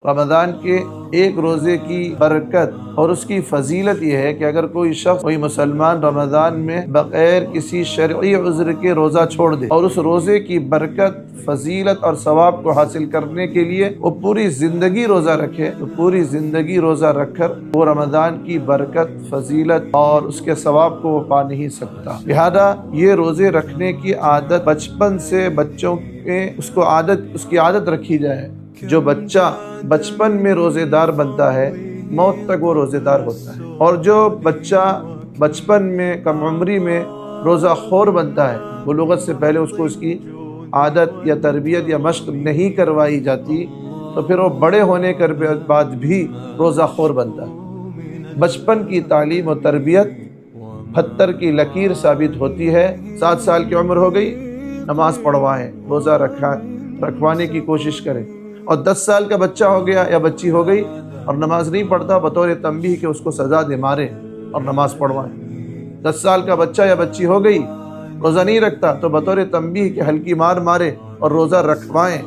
رمضان کے ایک روزے کی برکت اور اس کی فضیلت یہ ہے کہ اگر کوئی شخص کوئی مسلمان رمضان میں بغیر کسی شرعی عذر کے روزہ چھوڑ دے اور اس روزے کی برکت، فضیلت اور ثواب کو حاصل کرنے کے لیے وہ پوری زندگی روزہ رکھے تو پوری زندگی روزہ رکھ کر وہ رمضان کی برکت، فضیلت اور اس کے ثواب کو وہ پا نہیں سکتا۔ لہذا یہ روزے رکھنے کی عادت بچپن سے بچوں کے اس کی عادت رکھی جائے۔ جو بچہ بچپن میں روزے دار بنتا ہے موت تک وہ روزے دار ہوتا ہے، اور جو بچہ بچپن میں کم عمری میں روزہ خور بنتا ہے بلوغت سے پہلے اس کو اس کی عادت یا تربیت یا مشق نہیں کروائی جاتی تو پھر وہ بڑے ہونے کے بعد بھی روزہ خور بنتا ہے۔ بچپن کی تعلیم و تربیت پتھر کی لکیر ثابت ہوتی ہے۔ 7 سال کی عمر ہو گئی، نماز پڑھوائیں، روزہ رکھوانے کی کوشش کریں، اور 10 سال کا بچہ ہو گیا یا بچی ہو گئی اور نماز نہیں پڑھتا، بطور تنبیہ کہ اس کو سزا دے، مارے اور نماز پڑھوائیں۔ 10 سال کا بچہ یا بچی ہو گئی روزہ نہیں رکھتا تو بطور تنبیہ کہ ہلکی مار مارے اور روزہ رکھوائیں۔